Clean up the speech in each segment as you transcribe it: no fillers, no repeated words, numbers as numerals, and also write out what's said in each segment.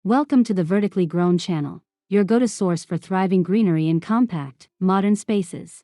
Welcome to the Vertically Grown channel, your go-to source for thriving greenery in compact, modern spaces.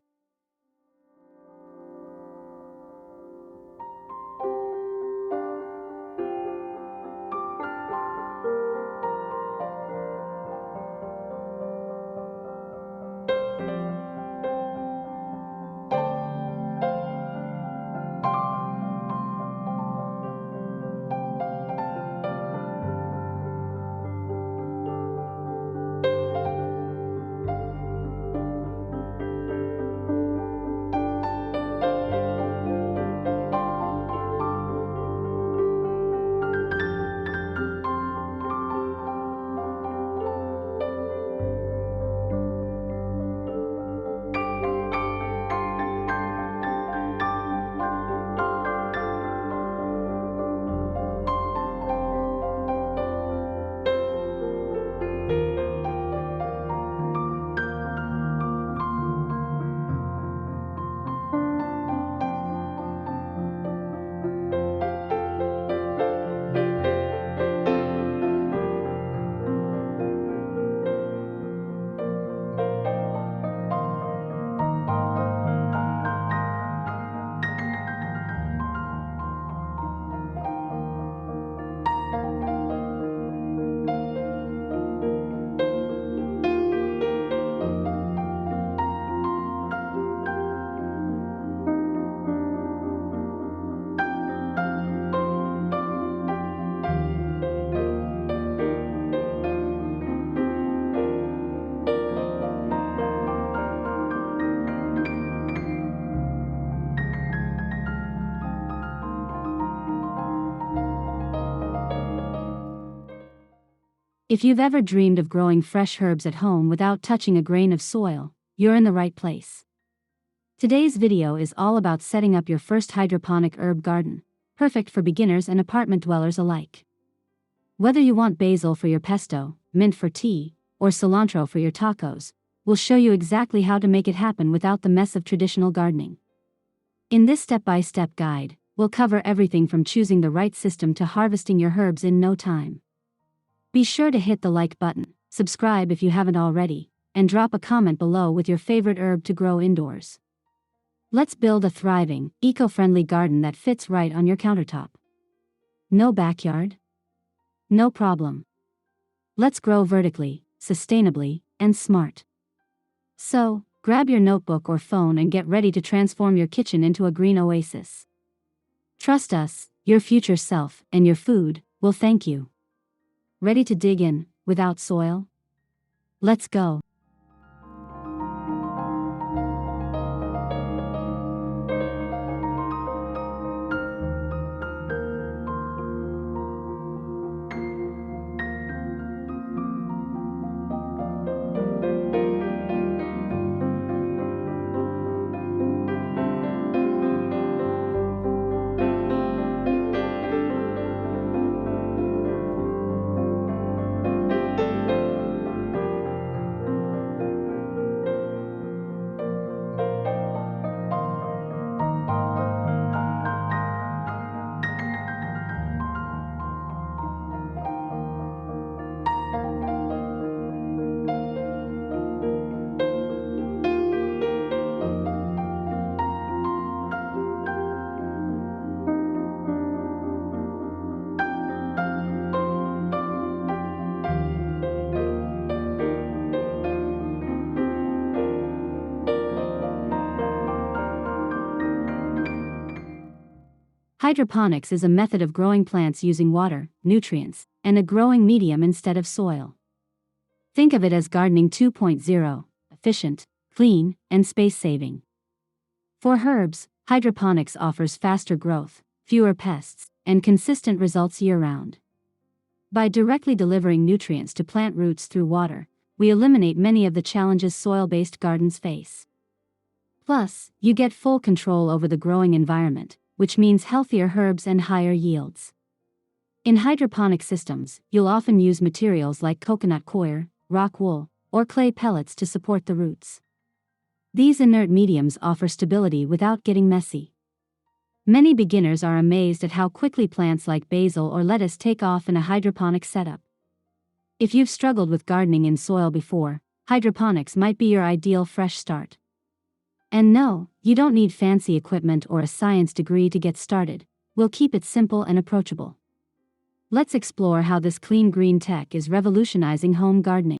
If you've ever dreamed of growing fresh herbs at home without touching a grain of soil, you're in the right place. Today's video is all about setting up your first hydroponic herb garden, perfect for beginners and apartment dwellers alike. Whether you want basil for your pesto, mint for tea, or cilantro for your tacos, we'll show you exactly how to make it happen without the mess of traditional gardening. In this step-by-step guide, we'll cover everything from choosing the right system to harvesting your herbs in no time. Be sure to hit the like button, subscribe if you haven't already, and drop a comment below with your favorite herb to grow indoors. Let's build a thriving, eco-friendly garden that fits right on your countertop. No backyard? No problem. Let's grow vertically, sustainably, and smart. So, grab your notebook or phone and get ready to transform your kitchen into a green oasis. Trust us, your future self and your food will thank you. Ready to dig in, without soil? Let's go. Hydroponics is a method of growing plants using water, nutrients, and a growing medium instead of soil. Think of it as gardening 2.0, efficient, clean, and space-saving. For herbs, hydroponics offers faster growth, fewer pests, and consistent results year-round. By directly delivering nutrients to plant roots through water, we eliminate many of the challenges soil-based gardens face. Plus, you get full control over the growing environment, which means healthier herbs and higher yields. In hydroponic systems, you'll often use materials like coconut coir, rock wool, or clay pellets to support the roots. These inert mediums offer stability without getting messy. Many beginners are amazed at how quickly plants like basil or lettuce take off in a hydroponic setup. If you've struggled with gardening in soil before, hydroponics might be your ideal fresh start. And no, you don't need fancy equipment or a science degree to get started. We'll keep it simple and approachable. Let's explore how this clean green tech is revolutionizing home gardening.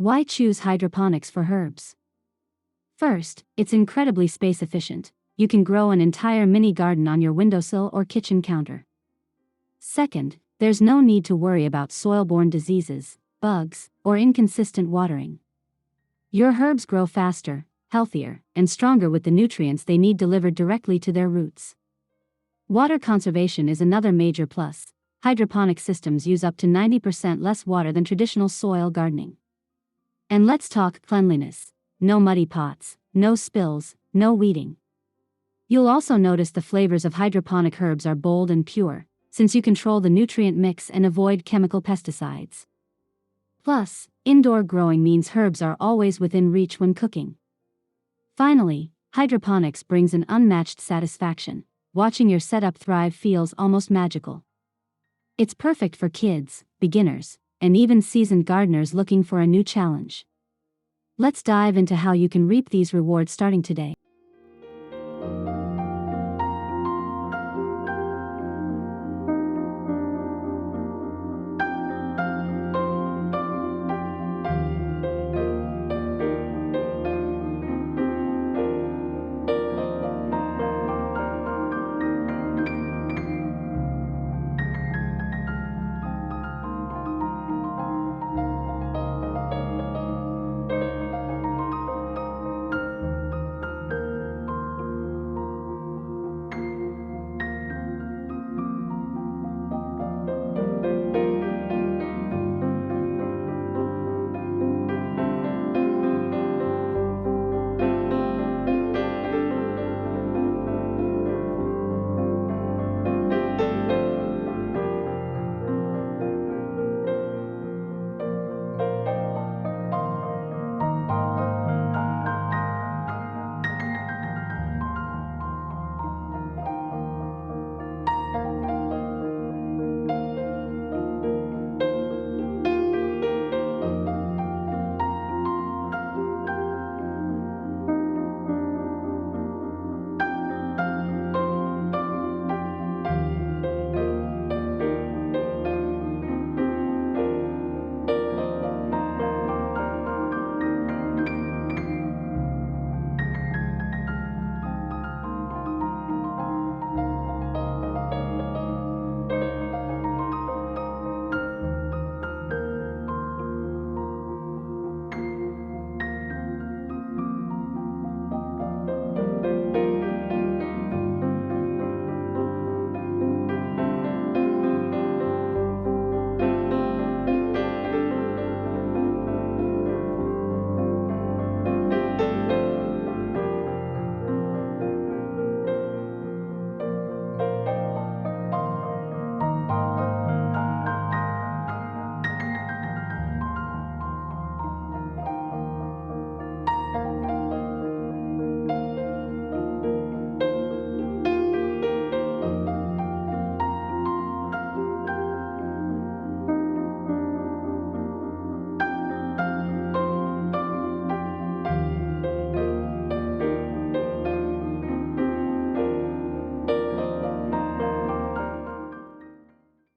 Why choose hydroponics for herbs? First, it's incredibly space efficient. You can grow an entire mini garden on your windowsill or kitchen counter. Second, there's no need to worry about soil-borne diseases, bugs, or inconsistent watering. Your herbs grow faster, healthier, and stronger with the nutrients they need delivered directly to their roots. Water conservation is another major plus. Hydroponic systems use up to 90% less water than traditional soil gardening. And let's talk cleanliness. No muddy pots, no spills, no weeding. You'll also notice the flavors of hydroponic herbs are bold and pure, since you control the nutrient mix and avoid chemical pesticides. Plus, indoor growing means herbs are always within reach when cooking. Finally, hydroponics brings an unmatched satisfaction. Watching your setup thrive feels almost magical. It's perfect for kids, beginners, and even seasoned gardeners looking for a new challenge. Let's dive into how you can reap these rewards starting today.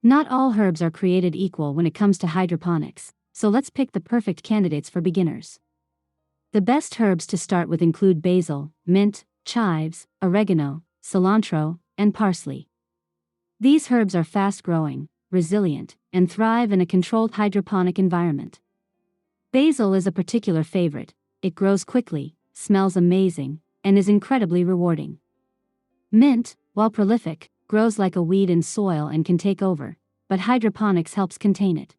Not all herbs are created equal when it comes to hydroponics, so let's pick the perfect candidates for beginners. The best herbs to start with include basil, mint, chives, oregano, cilantro, and parsley. These herbs are fast-growing, resilient, and thrive in a controlled hydroponic environment. Basil is a particular favorite. It grows quickly, smells amazing, and is incredibly rewarding. Mint, while prolific, grows like a weed in soil and can take over, but hydroponics helps contain it.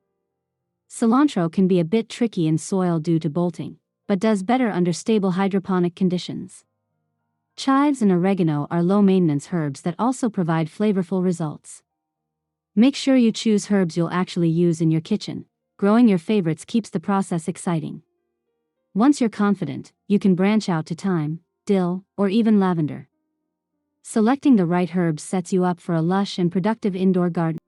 Cilantro can be a bit tricky in soil due to bolting, but does better under stable hydroponic conditions. Chives and oregano are low-maintenance herbs that also provide flavorful results. Make sure you choose herbs you'll actually use in your kitchen. Growing your favorites keeps the process exciting. Once you're confident, you can branch out to thyme, dill, or even lavender. Selecting the right herbs sets you up for a lush and productive indoor garden.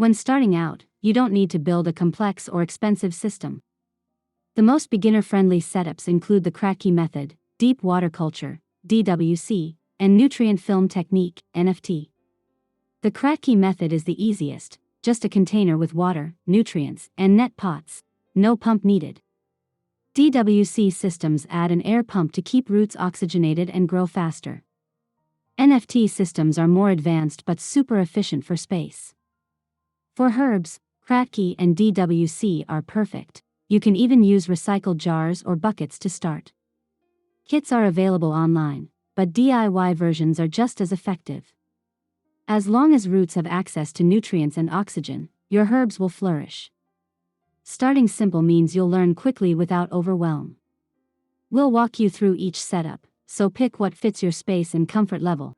When starting out, you don't need to build a complex or expensive system. The most beginner-friendly setups include the Kratky method, deep water culture, DWC, and nutrient film technique, NFT. The Kratky method is the easiest, just a container with water, nutrients, and net pots. No pump needed. DWC systems add an air pump to keep roots oxygenated and grow faster. NFT systems are more advanced but super efficient for space. For herbs, Kratky and DWC are perfect. You can even use recycled jars or buckets to start. Kits are available online, but DIY versions are just as effective. As long as roots have access to nutrients and oxygen, your herbs will flourish. Starting simple means you'll learn quickly without overwhelm. We'll walk you through each setup, so pick what fits your space and comfort level.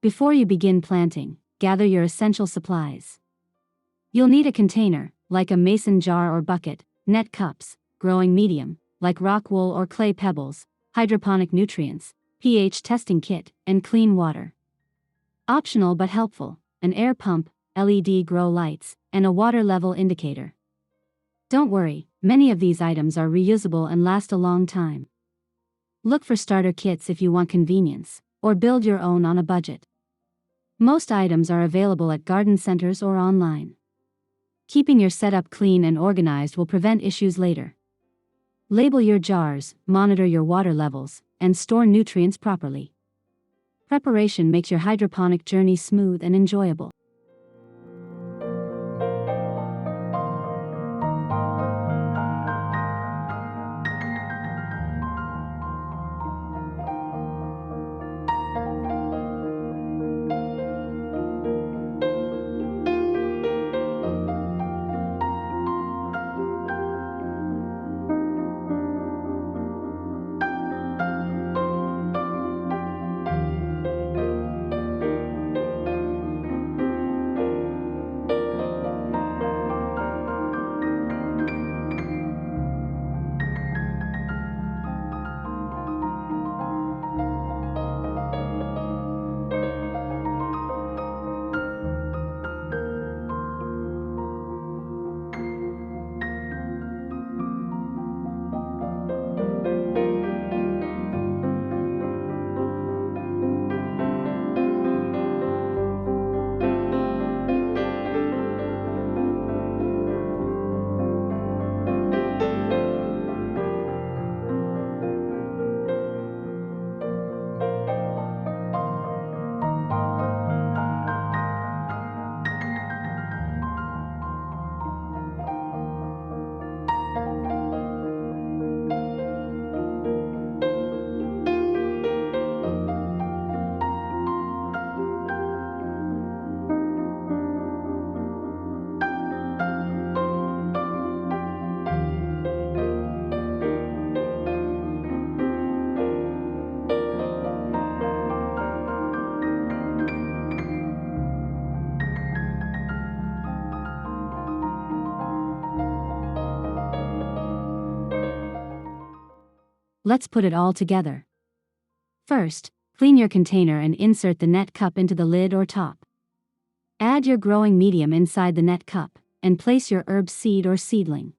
Before you begin planting, gather your essential supplies. You'll need a container, like a mason jar or bucket, net cups, growing medium, like rock wool or clay pebbles, hydroponic nutrients, pH testing kit, and clean water. Optional but helpful, an air pump, LED grow lights, and a water level indicator. Don't worry, many of these items are reusable and last a long time. Look for starter kits if you want convenience, or build your own on a budget. Most items are available at garden centers or online. Keeping your setup clean and organized will prevent issues later. Label your jars, monitor your water levels, and store nutrients properly. Preparation makes your hydroponic journey smooth and enjoyable. Let's put it all together. First, clean your container and insert the net cup into the lid or top. Add your growing medium inside the net cup, and place your herb seed or seedling.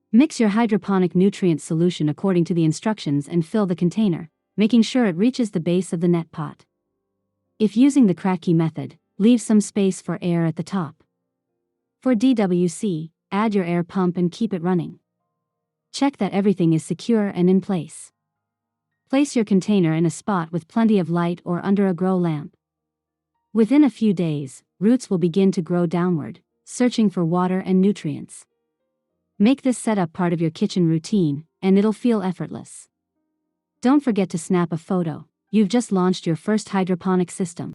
Mix your hydroponic nutrient solution according to the instructions and fill the container, making sure it reaches the base of the net pot. If using the Kratky method, leave some space for air at the top. For DWC, add your air pump and keep it running. Check that everything is secure and in place. Place your container in a spot with plenty of light or under a grow lamp. Within a few days, roots will begin to grow downward, searching for water and nutrients. Make this setup part of your kitchen routine, and it'll feel effortless. Don't forget to snap a photo. You've just launched your first hydroponic system.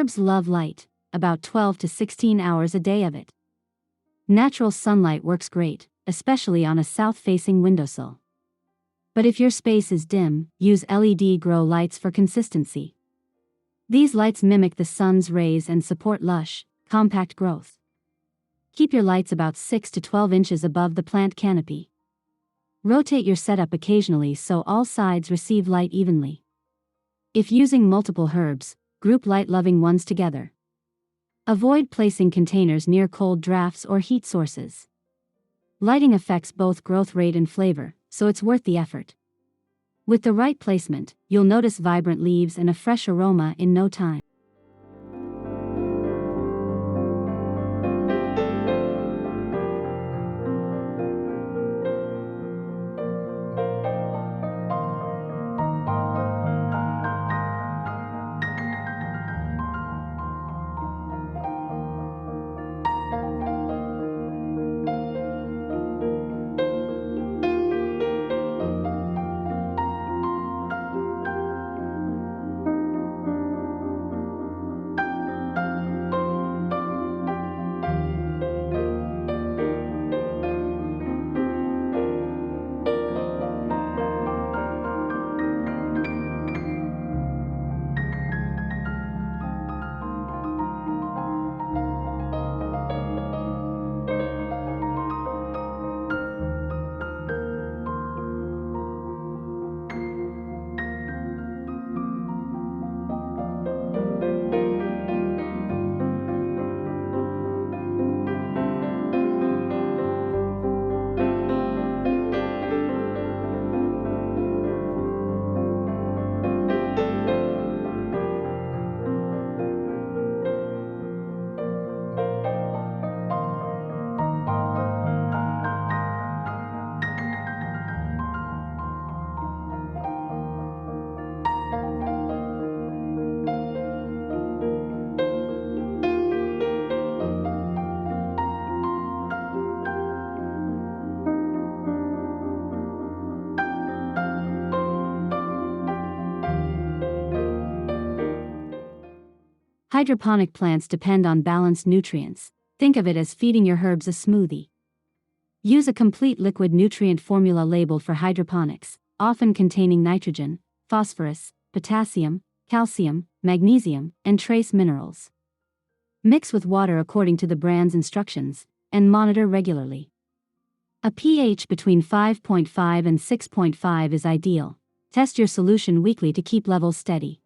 Herbs love light, about 12 to 16 hours a day of it. Natural sunlight works great, especially on a south-facing windowsill. But if your space is dim, use LED grow lights for consistency. These lights mimic the sun's rays and support lush, compact growth. Keep your lights about 6 to 12 inches above the plant canopy. Rotate your setup occasionally so all sides receive light evenly. If using multiple herbs, group light-loving ones together. Avoid placing containers near cold drafts or heat sources. Lighting affects both growth rate and flavor, so it's worth the effort. With the right placement, you'll notice vibrant leaves and a fresh aroma in no time. Hydroponic plants depend on balanced nutrients. Think of it as feeding your herbs a smoothie. Use a complete liquid nutrient formula labeled for hydroponics, often containing nitrogen, phosphorus, potassium, calcium, magnesium, and trace minerals. Mix with water according to the brand's instructions, and monitor regularly. A pH between 5.5 and 6.5 is ideal. Test your solution weekly to keep levels steady.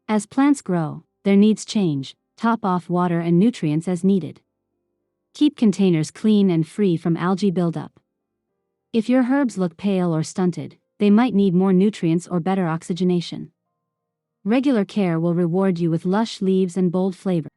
As plants grow, their needs change. Top off water and nutrients as needed. Keep containers clean and free from algae buildup. If your herbs look pale or stunted, they might need more nutrients or better oxygenation. Regular care will reward you with lush leaves and bold flavor.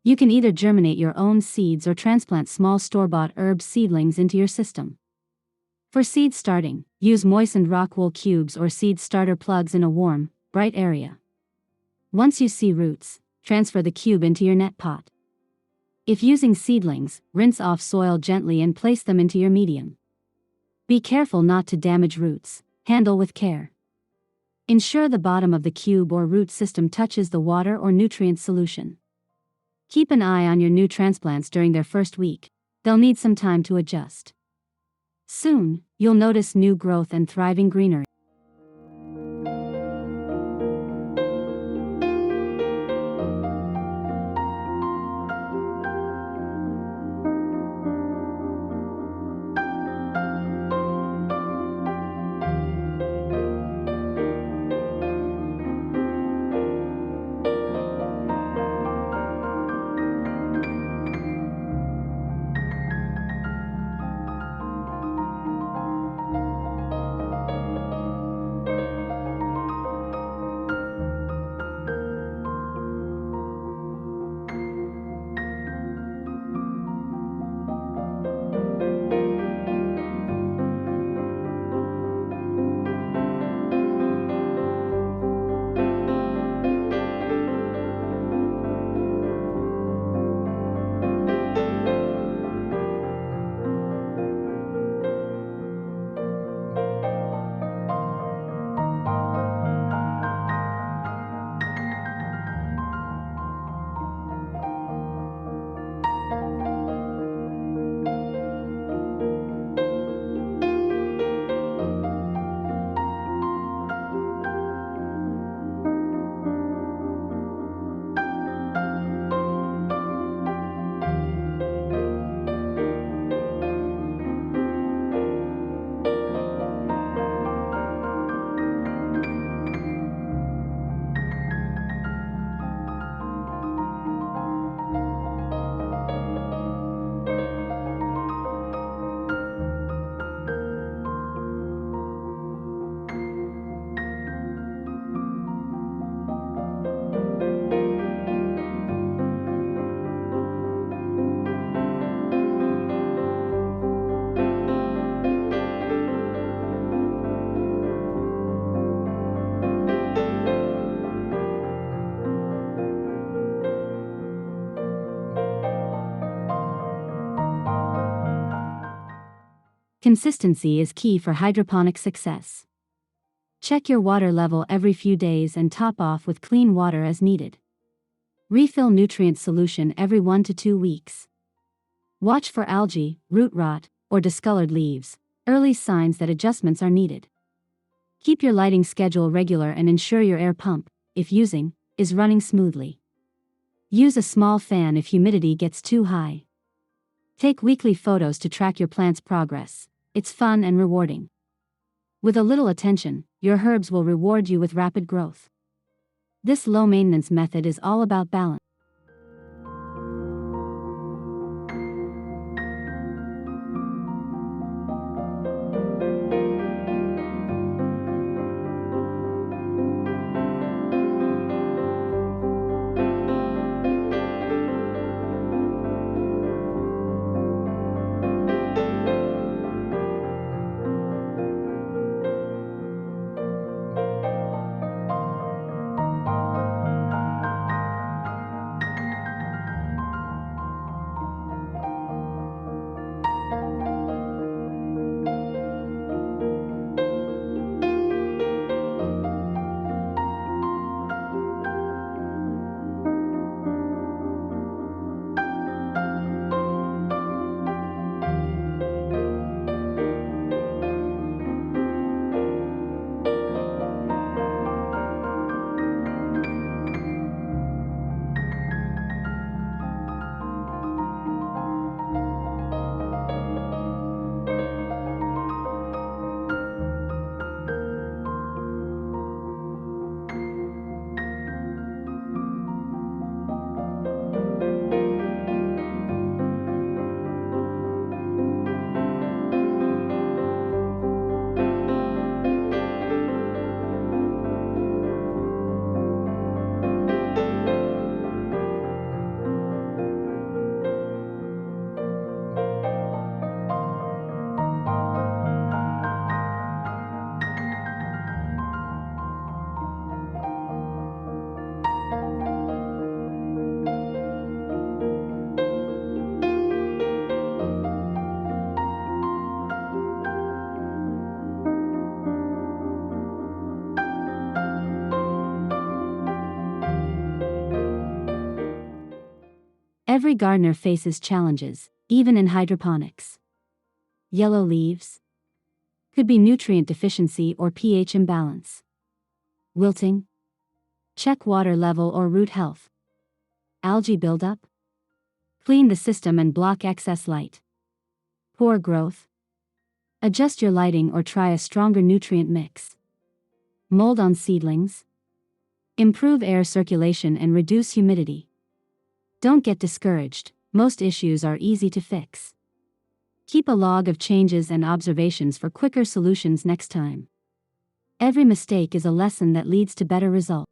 You can either germinate your own seeds or transplant small store-bought herb seedlings into your system. For seed starting, use moistened rock wool cubes or seed starter plugs in a warm, bright area. Once you see roots, transfer the cube into your net pot. If using seedlings, rinse off soil gently and place them into your medium. Be careful not to damage roots. Handle with care. Ensure the bottom of the cube or root system touches the water or nutrient solution. Keep an eye on your new transplants during their first week. They'll need some time to adjust. Soon, you'll notice new growth and thriving greenery. Consistency is key for hydroponic success. Check your water level every few days and top off with clean water as needed. Refill nutrient solution every 1 to 2 weeks. Watch for algae, root rot, or discolored leaves, early signs that adjustments are needed. Keep your lighting schedule regular and ensure your air pump, if using, is running smoothly. Use a small fan if humidity gets too high. Take weekly photos to track your plant's progress. It's fun and rewarding. With a little attention, your herbs will reward you with rapid growth. This low-maintenance method is all about balance. Every gardener faces challenges, even in hydroponics. Yellow leaves? Could be nutrient deficiency or pH imbalance. Wilting? Check water level or root health. Algae buildup? Clean the system and block excess light. Poor growth? Adjust your lighting or try a stronger nutrient mix. Mold on seedlings? Improve air circulation and reduce humidity. Don't get discouraged, most issues are easy to fix. Keep a log of changes and observations for quicker solutions next time. Every mistake is a lesson that leads to better results.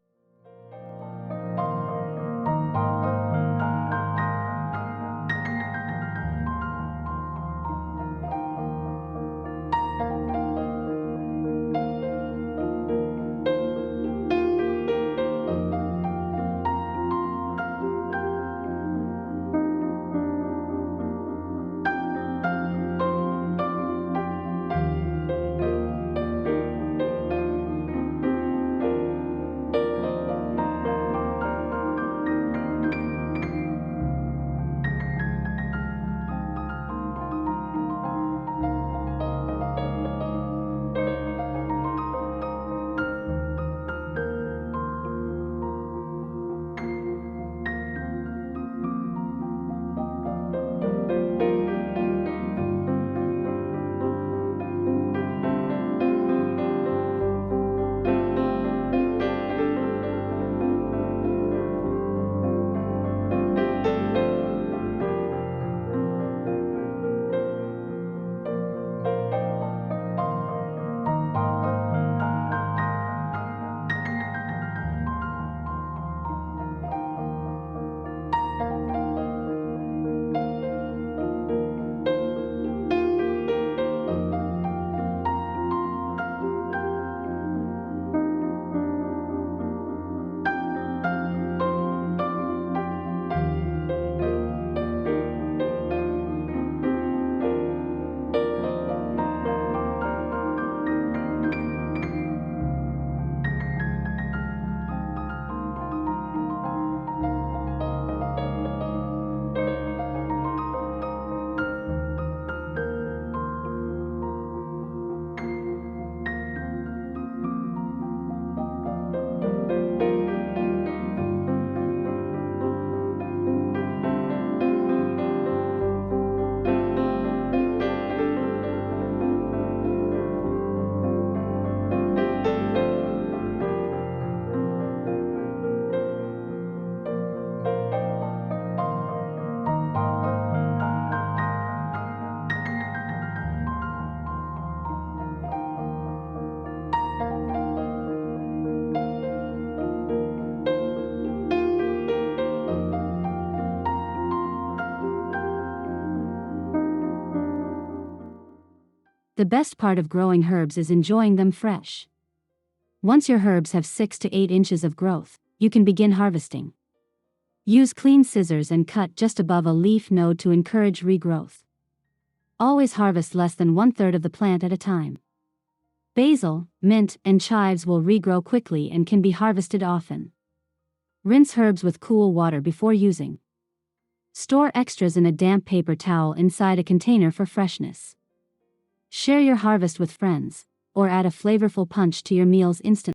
The best part of growing herbs is enjoying them fresh. Once your herbs have 6 to 8 inches of growth, you can begin harvesting. Use clean scissors and cut just above a leaf node to encourage regrowth. Always harvest less than 1/3 of the plant at a time. Basil, mint, and chives will regrow quickly and can be harvested often. Rinse herbs with cool water before using. Store extras in a damp paper towel inside a container for freshness. Share your harvest with friends, or add a flavorful punch to your meals instantly.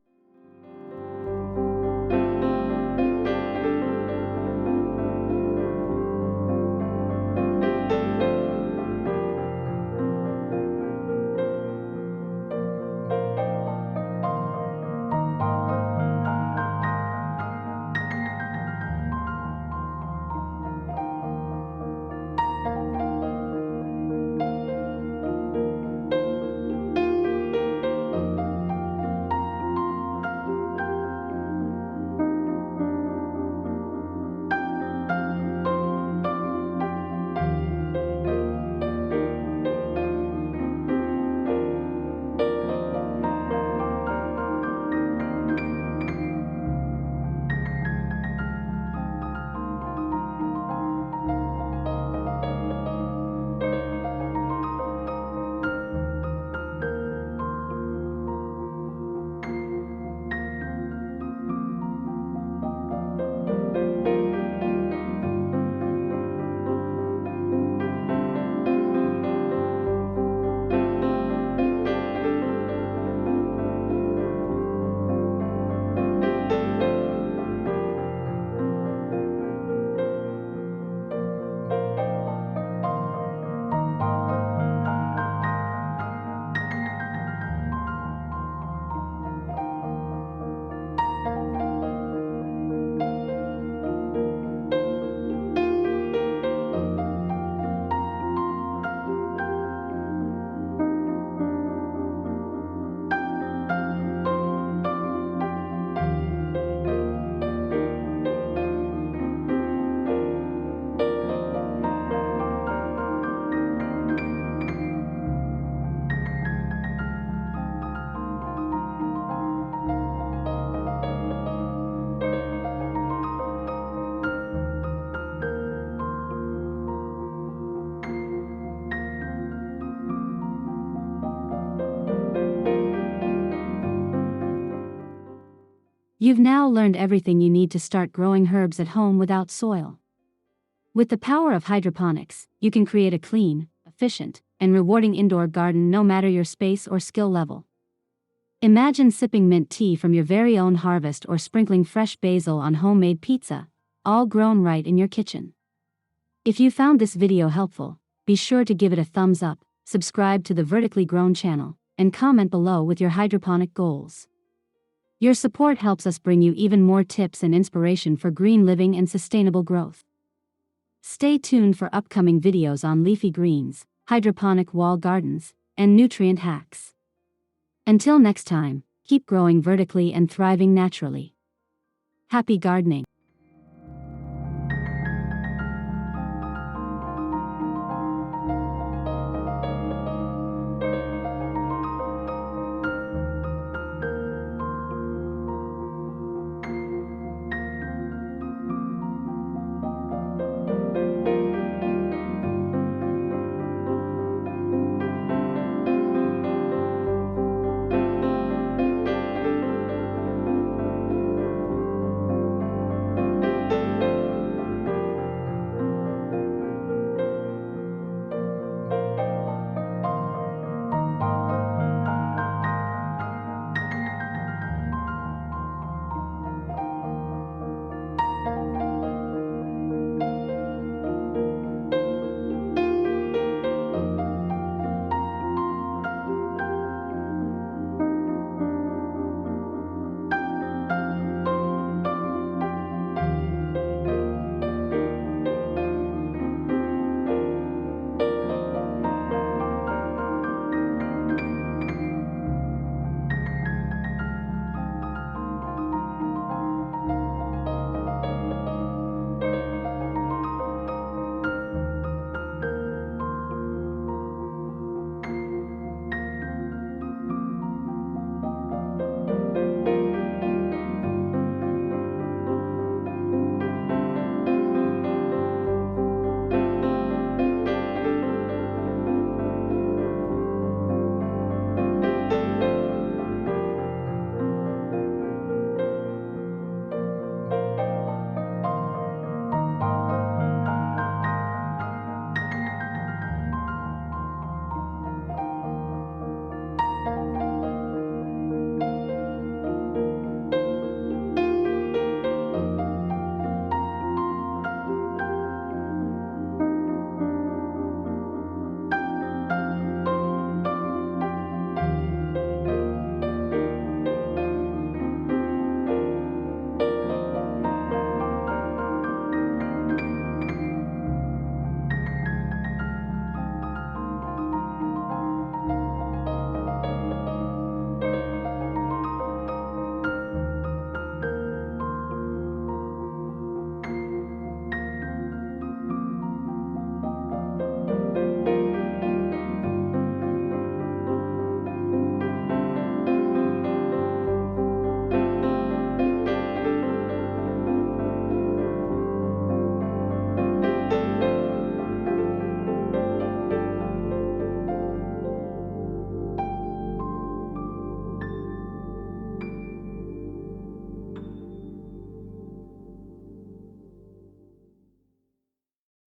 You've now learned everything you need to start growing herbs at home without soil. With the power of hydroponics, you can create a clean, efficient, and rewarding indoor garden no matter your space or skill level. Imagine sipping mint tea from your very own harvest or sprinkling fresh basil on homemade pizza, all grown right in your kitchen. If you found this video helpful, be sure to give it a thumbs up, subscribe to the Vertically Grown channel, and comment below with your hydroponic goals. Your support helps us bring you even more tips and inspiration for green living and sustainable growth. Stay tuned for upcoming videos on leafy greens, hydroponic wall gardens, and nutrient hacks. Until next time, keep growing vertically and thriving naturally. Happy gardening!